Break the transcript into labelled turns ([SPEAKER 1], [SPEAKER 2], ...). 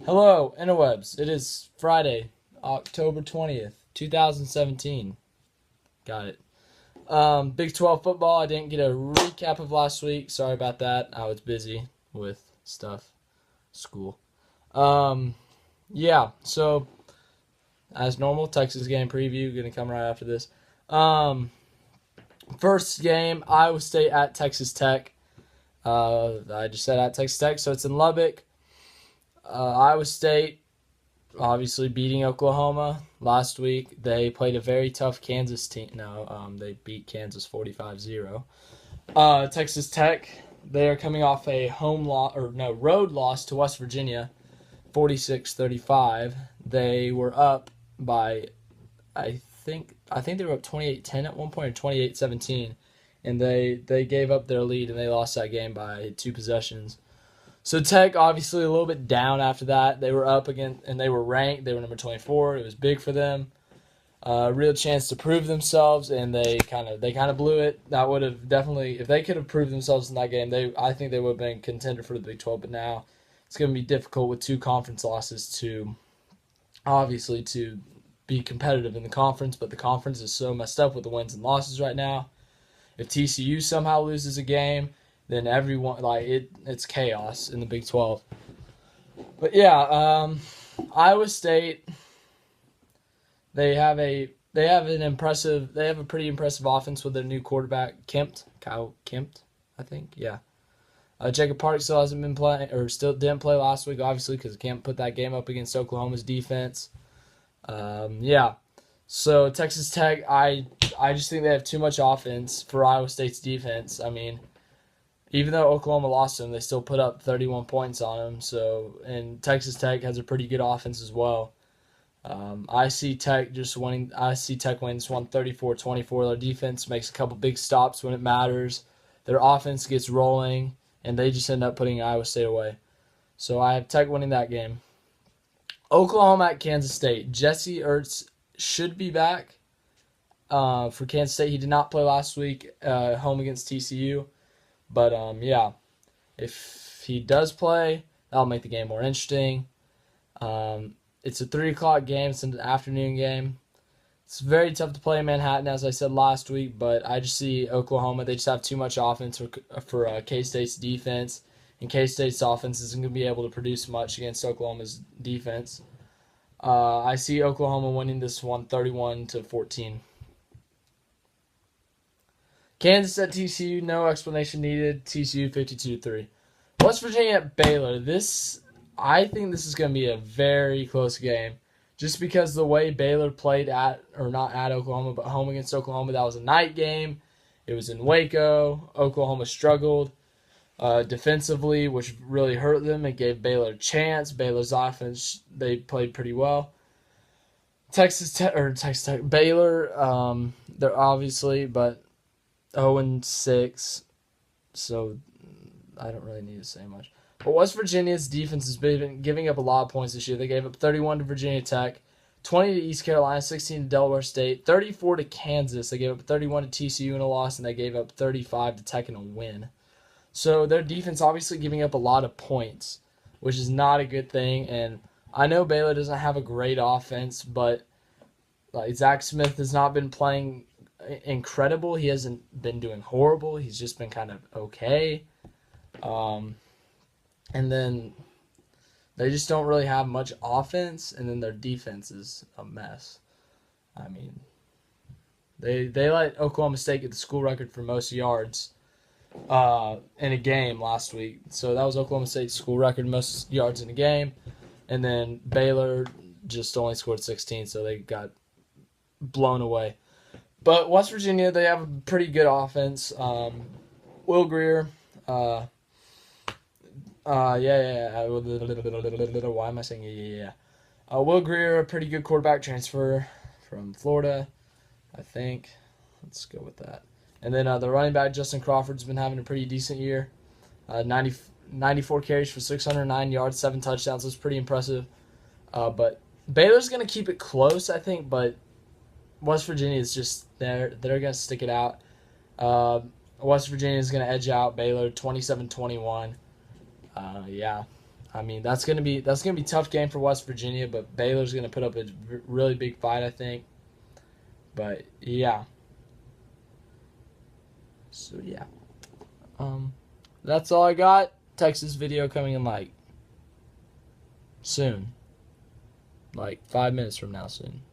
[SPEAKER 1] Hello, interwebs. It is Friday, October 20th, 2017. Got it. Big 12 football. I didn't get a recap of last week. Sorry about that. I was busy with stuff, school. Um, yeah, so as normal, Texas game preview. Going to come right after this. Um, First game, Iowa State at Texas Tech. I just said at Texas Tech, so it's in Lubbock. Iowa State obviously beating Oklahoma last week. They played a very tough Kansas team. No, they beat Kansas 45-0. Texas Tech, they are coming off a road loss to West Virginia, 46-35. They were up by I think they were up 28-10 at one point, or 28-17, and they gave up their lead and they lost that game by 2 possessions. So Tech obviously a little bit down after that. They were up again and they were ranked. They were number 24. It was big for them. Real chance to prove themselves, and they kind of blew it. That would have definitely, if they could have proved themselves in that game, I think they would have been contender for the Big 12. But now it's going to be difficult with 2 conference losses to be competitive in the conference. But the conference is so messed up with the wins and losses right now. If TCU somehow loses a game, then everyone it's chaos in the Big 12. But yeah, Iowa State, they have a pretty impressive offense with their new quarterback Kyle Kempt, I think. Yeah. Jacob Park still hasn't been playing, or still didn't play last week, obviously, because Kempt put that game up against Oklahoma's defense. Yeah. So Texas Tech, I just think they have too much offense for Iowa State's defense. I mean, even though Oklahoma lost them, they still put up 31 points on them. So, and Texas Tech has a pretty good offense as well. I see Tech winning this one 34-24. Their defense makes a couple big stops when it matters. Their offense gets rolling, and they just end up putting Iowa State away. So I have Tech winning that game. Oklahoma at Kansas State. Jesse Ertz should be back for Kansas State. He did not play last week home against TCU. But, yeah, if he does play, that'll make the game more interesting. It's a 3 o'clock game. It's an afternoon game. It's very tough to play in Manhattan, as I said last week, but I just see Oklahoma. They just have too much offense for K-State's defense, and K-State's offense isn't going to be able to produce much against Oklahoma's defense. I see Oklahoma winning this one 31-14. Kansas at TCU, no explanation needed. TCU 52-3. West Virginia at Baylor. I think this is going to be a very close game, just because the way Baylor played not at Oklahoma, but home against Oklahoma. That was a night game. It was in Waco. Oklahoma struggled defensively, which really hurt them. It gave Baylor a chance. Baylor's offense, they played pretty well. Texas Tech, Baylor, they're obviously, but 0-6, so I don't really need to say much. But West Virginia's defense has been giving up a lot of points this year. They gave up 31 to Virginia Tech, 20 to East Carolina, 16 to Delaware State, 34 to Kansas. They gave up 31 to TCU in a loss, and they gave up 35 to Tech in a win. So their defense obviously giving up a lot of points, which is not a good thing. And I know Baylor doesn't have a great offense, but Zach Smith has not been playing incredible. He hasn't been doing horrible. He's just been kind of okay. And then they just don't really have much offense, and then their defense is a mess. I mean, they let Oklahoma State get the school record for most yards in a game last week. So that was Oklahoma State's school record, most yards in a game. And then Baylor just only scored 16, so they got blown away. But West Virginia, they have a pretty good offense. Will Grier, why am I saying yeah? Will Grier, a pretty good quarterback transfer from Florida, I think. Let's go with that. And then the running back, Justin Crawford's been having a pretty decent year. 94 carries for 609 yards, 7 touchdowns. That's pretty impressive. But Baylor's going to keep it close, I think, but West Virginia is just they're going to stick it out. West Virginia is going to edge out Baylor 27-21. Yeah, I mean, that's gonna be a tough game for West Virginia, but Baylor's gonna put up a really big fight, I think. But yeah, so yeah, that's all I got. Texas video coming in like soon, like 5 minutes from now soon.